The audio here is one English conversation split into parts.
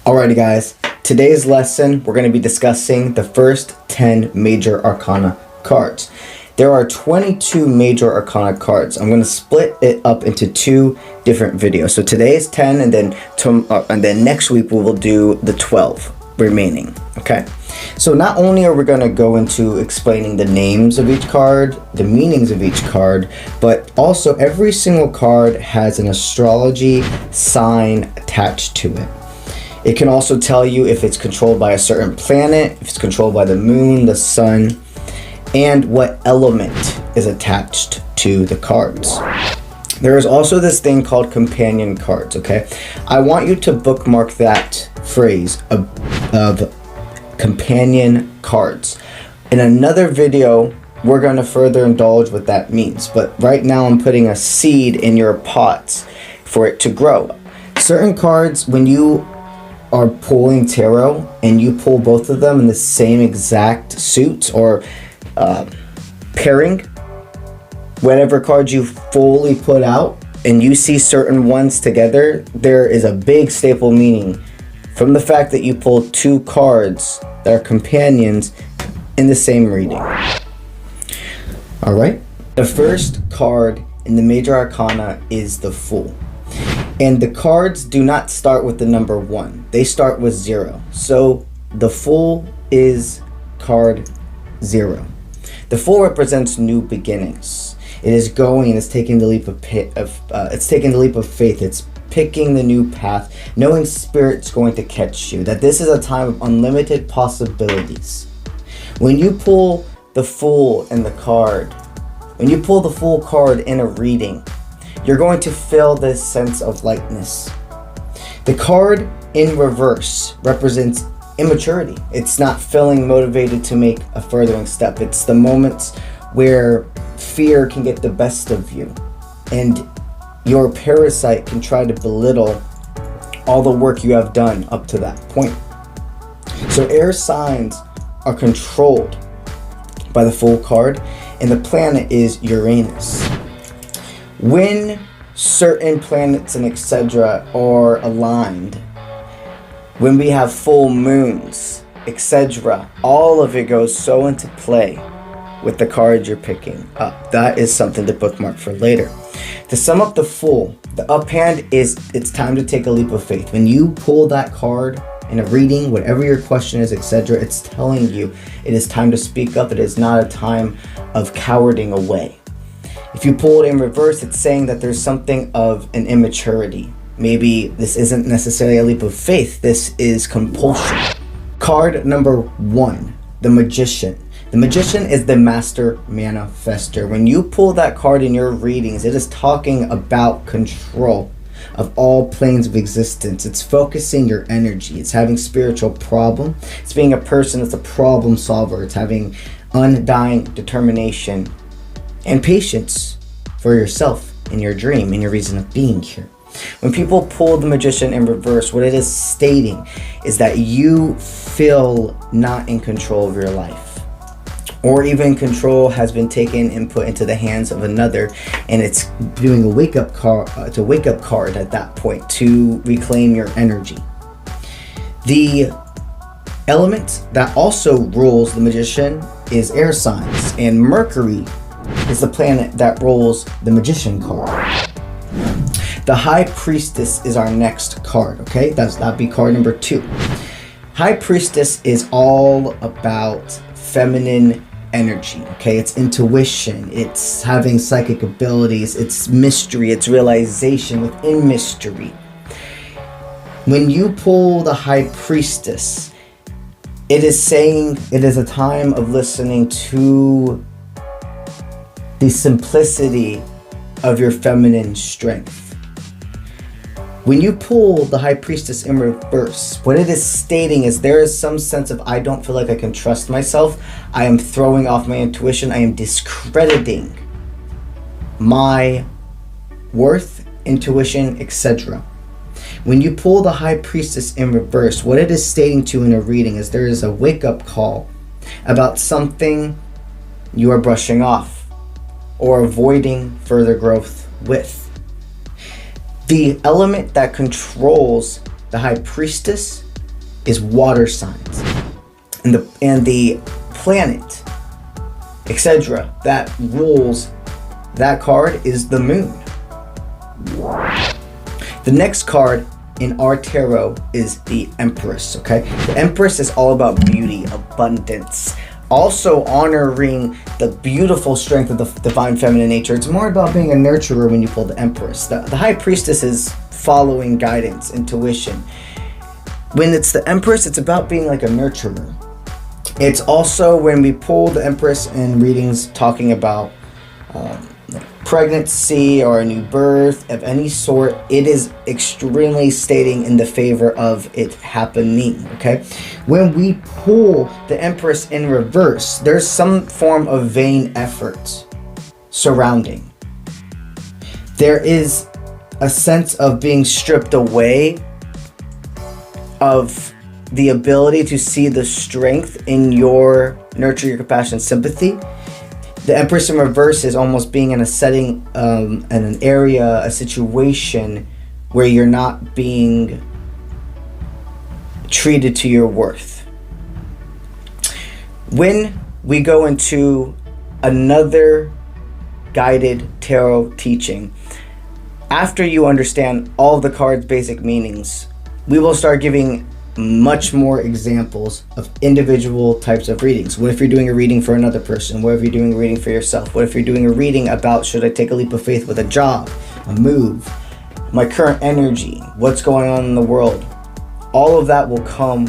Alrighty guys, today's lesson we're going to be discussing the first 10 major arcana cards. There are 22 major arcana cards. I'm going to split it up into two different videos. So today is 10 and then next week we will do the 12 remaining. Okay. So not only are we going to go into explaining the names of each card, the meanings of each card, but also every single card has an astrology sign attached to it. It can also tell you if it's controlled by a certain planet, if it's controlled by the moon, the sun, and what element is attached to the cards. There is also this thing called companion cards, okay? I want you to bookmark that phrase of companion cards. In another video, we're going to further indulge what that means. But right now I'm putting a seed in your pots for it to grow. Certain cards, when you are pulling tarot and you pull both of them in the same exact suit or pairing, whatever cards you fully put out and you see certain ones together, there is a big staple meaning from the fact that you pulled two cards that are companions in the same reading. All right, the first card in the major arcana is the Fool. And the cards do not start with the number 1. They start with 0. So the Fool is card 0. The Fool represents new beginnings. It is going, it's taking the leap of faith. It's picking the new path, knowing Spirit's going to catch you, that this is a time of unlimited possibilities. When you pull the Fool in the card, when you pull the Fool card in a reading, you're going to feel this sense of lightness. The card in reverse represents immaturity. It's not feeling motivated to make a furthering step. It's the moments where fear can get the best of you and your parasite can try to belittle all the work you have done up to that point. So air signs are controlled by the Fool card, and the planet is Uranus. When certain planets and etc. are aligned, when we have full moons, etc., all of it goes so into play with the cards you're picking up. That is something to bookmark for later. To sum up the Fool, the uphand is it's time to take a leap of faith. When you pull that card in a reading, whatever your question is, etc., it's telling you it is time to speak up. It is not a time of cowarding away. If you pull it in reverse, it's saying that there's something of an immaturity. Maybe this isn't necessarily a leap of faith. This is compulsion. Card number 1, the Magician. The Magician is the Master Manifestor. When you pull that card in your readings, it is talking about control of all planes of existence. It's focusing your energy. It's having spiritual problem. It's being a person that's a problem solver. It's having undying determination and patience for yourself and your dream and your reason of being here. When people pull the Magician in reverse, what it is stating is that you feel not in control of your life, or even control has been taken and put into the hands of another, and it's doing a wake-up card. It's a wake-up card at that point to reclaim your energy. The element that also rules the Magician is air signs, and Mercury is the planet that rules the Magician card. The High Priestess is our next card, okay? That'd be card number 2. High Priestess is all about feminine energy, okay? It's intuition, it's having psychic abilities, it's mystery, it's realization within mystery. When you pull the High Priestess, it is saying it is a time of listening to the simplicity of your feminine strength. When you pull the High Priestess in reverse, what it is stating is there is some sense of I don't feel like I can trust myself. I am throwing off my intuition. I am discrediting my worth, intuition, etc. When you pull the High Priestess in reverse, what it is stating to you in a reading is there is a wake-up call about something you are brushing off or avoiding further growth with. The element that controls the High Priestess is water signs. And the planet, etc., that rules that card is the moon. The next card in our tarot is the Empress, okay? The Empress is all about beauty, abundance, also honoring the beautiful strength of the divine feminine nature. It's more about being a nurturer when you pull the Empress. The High Priestess is following guidance, intuition. When it's the Empress, it's about being like a nurturer. It's also when we pull the Empress in readings talking about pregnancy or a new birth of any sort, it is extremely stating in the favor of it happening, okay? When we pull the Empress in reverse, there's some form of vain effort surrounding. There is a sense of being stripped away of the ability to see the strength in your nurture, your compassion, sympathy. The Empress in reverse is almost being in a setting, in an area, a situation where you're not being treated to your worth. When we go into another guided tarot teaching, after you understand all the cards' basic meanings, we will start giving much more examples of individual types of readings. What if you're doing a reading for another person? What if you're doing a reading for yourself? What if you're doing a reading about, should I take a leap of faith with a job, a move, my current energy, what's going on in the world? All of that will come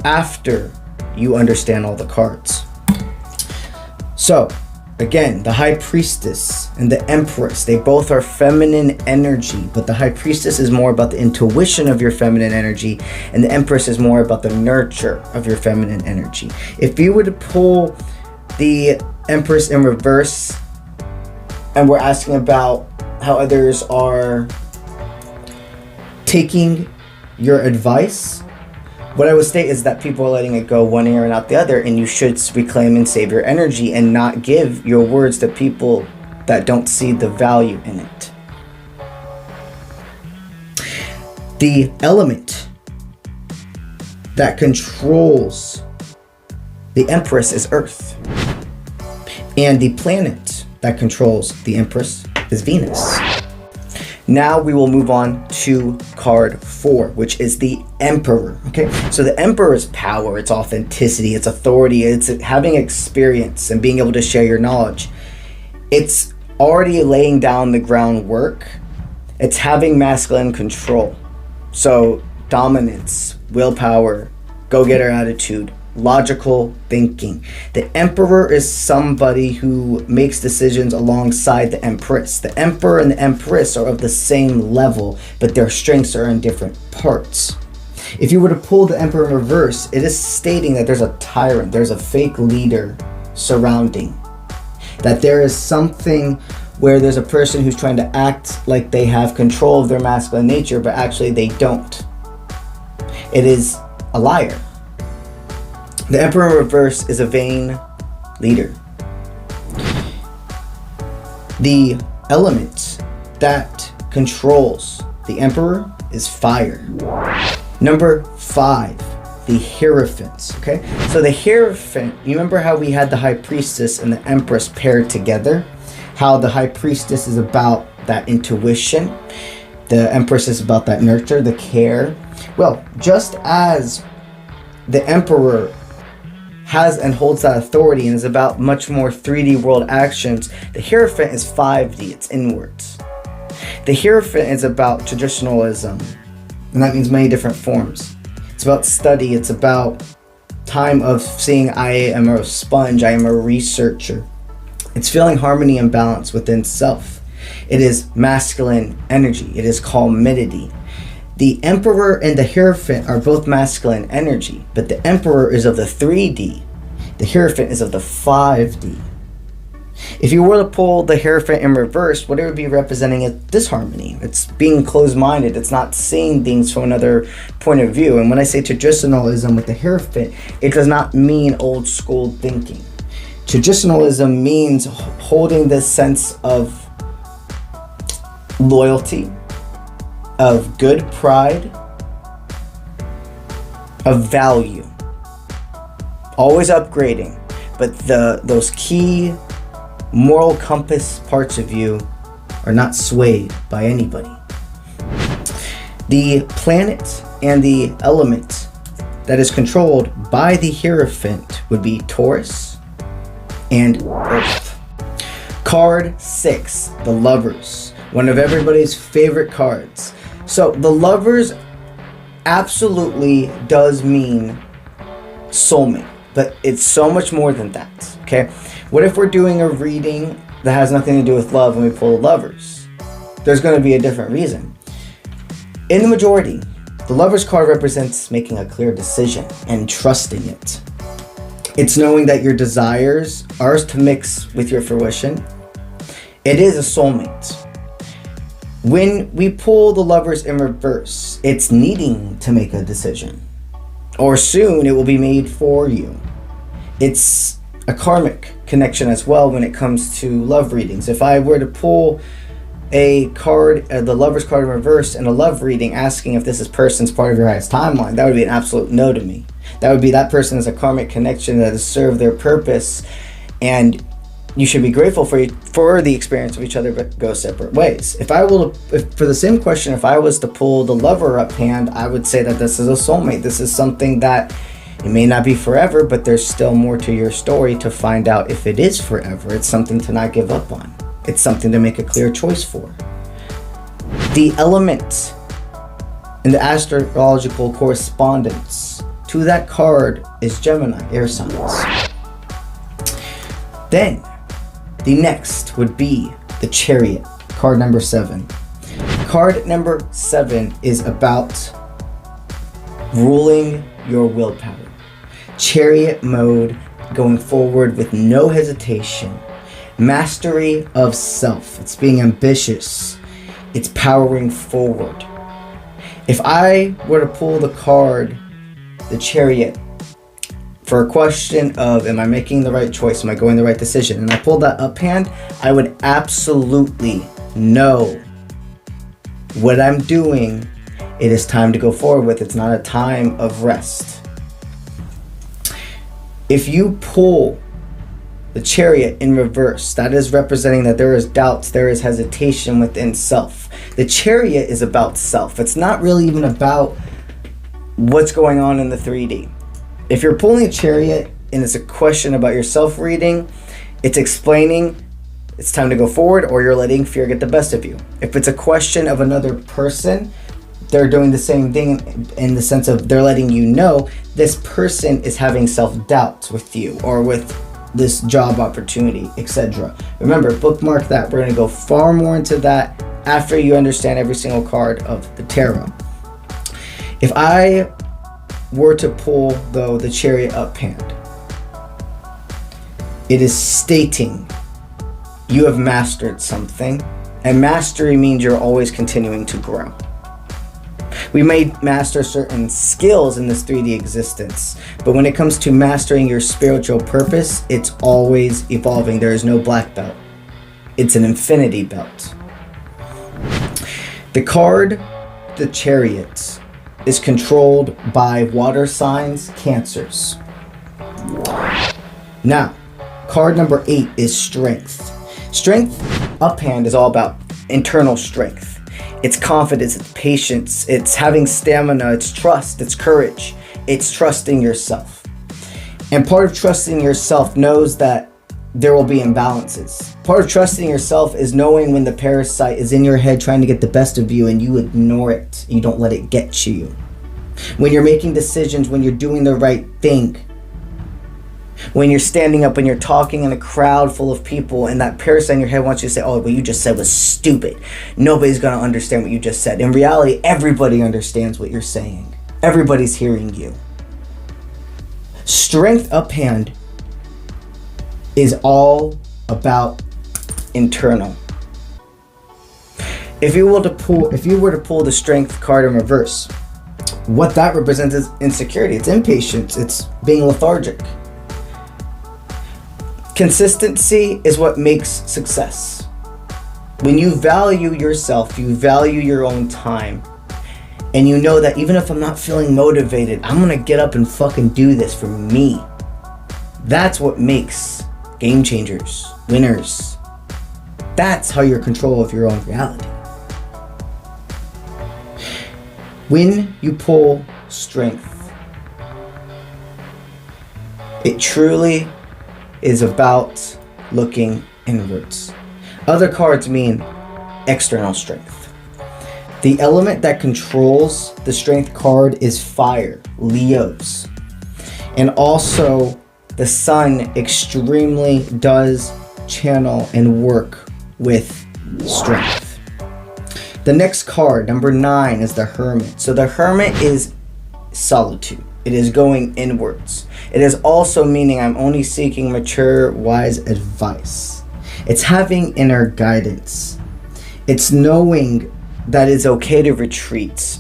after you understand all the cards. So again, the High Priestess and the Empress, they both are feminine energy, but the High Priestess is more about the intuition of your feminine energy, and the Empress is more about the nurture of your feminine energy. If you were to pull the Empress in reverse, and we're asking about how others are taking your advice, what I would state is that people are letting it go one ear and out the other, and you should reclaim and save your energy and not give your words to people that don't see the value in it. The element that controls the Empress is Earth. And the planet that controls the Empress is Venus. Now we will move on to card 4, which is the Emperor. Okay, so the Emperor is power, it's authenticity, it's authority, it's having experience and being able to share your knowledge. It's already laying down the groundwork. It's having masculine control. So dominance, willpower, go-getter attitude, logical thinking. The Emperor is somebody who makes decisions alongside the Empress. The Emperor and the Empress are of the same level, but their strengths are in different parts. If you were to pull the Emperor in reverse, it is stating that there's a tyrant, there's a fake leader surrounding. That there is something where there's a person who's trying to act like they have control of their masculine nature, but actually they don't. It is a liar. The Emperor in reverse is a vain leader. The element that controls the Emperor is fire. Number 5, the Hierophant. Okay, so the Hierophant, you remember how we had the High Priestess and the Empress paired together? How the High Priestess is about that intuition, the Empress is about that nurture, the care. Well, just as the Emperor has and holds that authority and is about much more 3D world actions, the Hierophant is 5D, it's inwards. The Hierophant is about traditionalism, and that means many different forms. It's about study, it's about time of seeing I am a sponge, I am a researcher. It's feeling harmony and balance within self. It is masculine energy, it is calmity. The Emperor and the Hierophant are both masculine energy, but the Emperor is of the 3D. The Hierophant is of the 5D. If you were to pull the Hierophant in reverse, what it would be representing is disharmony. It's being closed-minded. It's not seeing things from another point of view. And when I say traditionalism with the Hierophant, it does not mean old school thinking. Traditionalism means holding this sense of loyalty, of good pride, of value. Always upgrading, but those key moral compass parts of you are not swayed by anybody. The planet and the element that is controlled by the Hierophant would be Taurus and Earth. Card 6, the Lovers. One of everybody's favorite cards. So the Lovers absolutely does mean soulmate, but it's so much more than that, okay? What if we're doing a reading that has nothing to do with love and we pull the Lovers? There's going to be a different reason. In the majority, the Lovers card represents making a clear decision and trusting it. It's knowing that your desires are to mix with your fruition. It is a soulmate. When we pull the Lovers in reverse, it's needing to make a decision. Or soon it will be made for you. It's a karmic connection as well when it comes to love readings. If I were to pull a card, the Lovers card in reverse, and a love reading asking if this person's part of your highest timeline, that would be an absolute no to me. That would be that person is a karmic connection that has served their purpose, and you should be grateful for the experience of each other, but go separate ways. For the same question, if I was to pull the Lover up hand, I would say that this is a soulmate. This is something that it may not be forever, but there's still more to your story to find out if it is forever. It's something to not give up on. It's something to make a clear choice for. The element in the astrological correspondence to that card is Gemini, air signs. Then, the next would be the Chariot, card number 7. Card number 7 is about ruling your willpower. Chariot mode, going forward with no hesitation. Mastery of self. It's being ambitious. It's powering forward. If I were to pull the card, the Chariot, for a question of, am I making the right choice? Am I going the right decision? And I pulled that up hand, I would absolutely know what I'm doing. It is time to go forward with. It's not a time of rest. If you pull the Chariot in reverse, that is representing that there is doubts, there is hesitation within self. The Chariot is about self. It's not really even about what's going on in the 3D. If you're pulling a Chariot and it's a question about your self reading, it's explaining it's time to go forward, or you're letting fear get the best of you. If it's a question of another person, they're doing the same thing in the sense of they're letting you know this person is having self-doubt with you or with this job opportunity, etc. Remember, bookmark that. We're going to go far more into that after you understand every single card of the tarot. If I were to pull, though, the Chariot up hand, it is stating you have mastered something, and mastery means you're always continuing to grow. We may master certain skills in this 3D existence, but when it comes to mastering your spiritual purpose, it's always evolving. There is no black belt. It's an infinity belt. The card, the Chariot, is controlled by water signs, Cancers. Now, card number 8 is Strength. Strength, uphand, is all about internal strength. It's confidence, it's patience, it's having stamina, it's trust, it's courage, it's trusting yourself. And part of trusting yourself knows that there will be imbalances. Part of trusting yourself is knowing when the parasite is in your head trying to get the best of you and you ignore it. You don't let it get to you. When you're making decisions, when you're doing the right thing, when you're standing up and you're talking in a crowd full of people and that parasite in your head wants you to say, oh, what you just said was stupid. Nobody's going to understand what you just said. In reality, everybody understands what you're saying. Everybody's hearing you. Strength uphand is all about internal. If you were to pull the Strength card in reverse, what that represents is insecurity. It's impatience. It's being lethargic. Consistency is what makes success. When you value yourself, you value your own time, And you know that even if I'm not feeling motivated, I'm gonna get up and fucking do this for me. That's what makes game changers, winners. That's how you're in control of your own reality. When you pull strength, it truly is about looking inwards. Other cards mean external strength. The element that controls the strength card is fire, Leos. And also, the sun extremely does channel and work with strength. The next card, number 9, is the Hermit. So the Hermit is solitude. It is going inwards. It is also meaning I'm only seeking mature, wise advice. It's having inner guidance. It's knowing that it's okay to retreat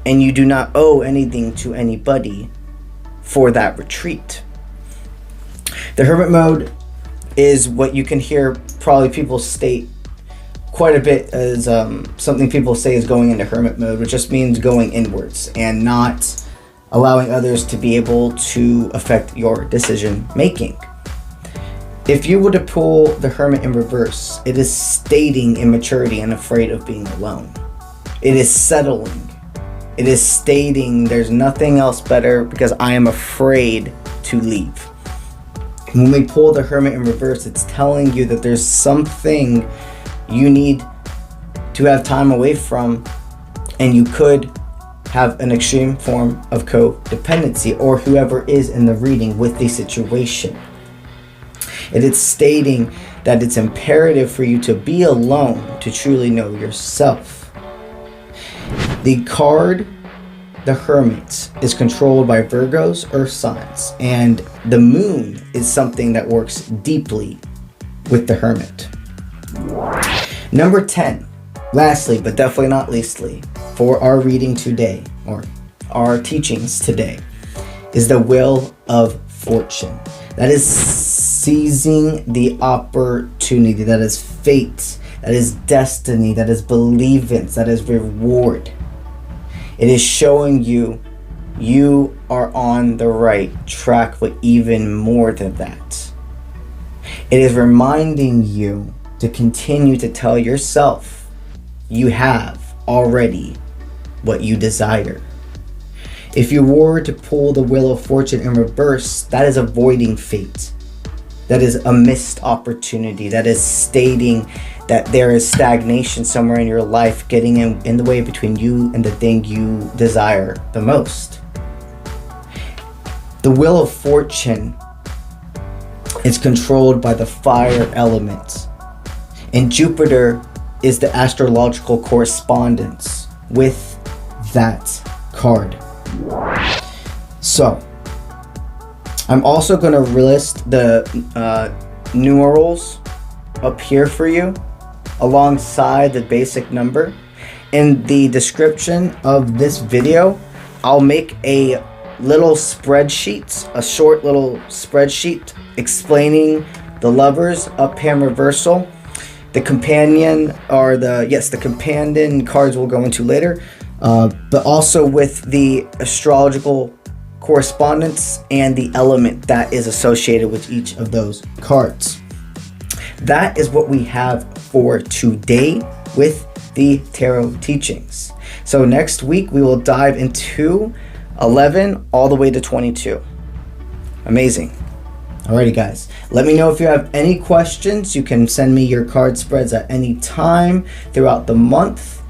and you do not owe anything to anybody for that retreat. The Hermit mode is what you can hear probably people state quite a bit as something people say is going into Hermit mode, which just means going inwards and not allowing others to be able to affect your decision making. If you were to pull the Hermit in reverse, it is stating immaturity and afraid of being alone. It is settling. It is stating there's nothing else better because I am afraid to leave. When we pull the Hermit in reverse, it's telling you that there's something you need to have time away from, and you could have an extreme form of codependency, or whoever is in the reading with the situation. It is stating that it's imperative for you to be alone to truly know yourself. The card, the Hermit, is controlled by Virgos, earth signs, and the moon is something that works deeply with the Hermit. Number 10, lastly, but definitely not leastly, for our reading today, or our teachings today, is the Wheel of Fortune. That is seizing the opportunity. That is fate. That is destiny. That is believance. That is reward. It is showing you you are on the right track, but even more than that. It is reminding you to continue to tell yourself you have already what you desire. If you were to pull the Wheel of Fortune in reverse, that is avoiding fate. That is a missed opportunity. That is stating that there is stagnation somewhere in your life getting in the way between you and the thing you desire the most. The Wheel of Fortune is controlled by the fire element, and Jupiter is the astrological correspondence with that card. So, I'm also going to list the numerals up here for you alongside the basic number. In the description of this video, I'll make a little spreadsheet, a short little spreadsheet explaining the lovers, up hand reversal, the companion, or the companion cards we'll go into later, but also with the astrological correspondence and the element that is associated with each of those cards. That is what we have for today with the tarot teachings. So next week we will dive into 11 all the way to 22. Amazing. Alrighty guys, let me know if you have any questions. You can send me your card spreads at any time throughout the month.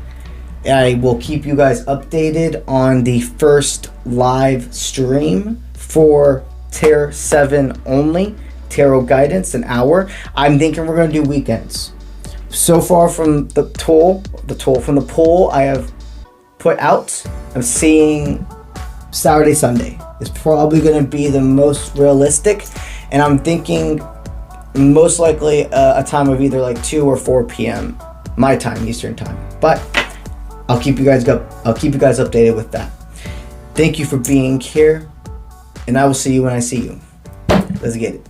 I will keep you guys updated on the first live stream for Tier 7 only, tarot guidance, an hour. I'm thinking we're going to do weekends. So far from the poll I have put out, I'm seeing Saturday, Sunday is probably going to be the most realistic, and I'm thinking most likely a time of either like 2 or 4 p.m. my time, Eastern time. But I'll keep you guys updated with that. Thank you for being here, and I will see you when I see you. Let's get it.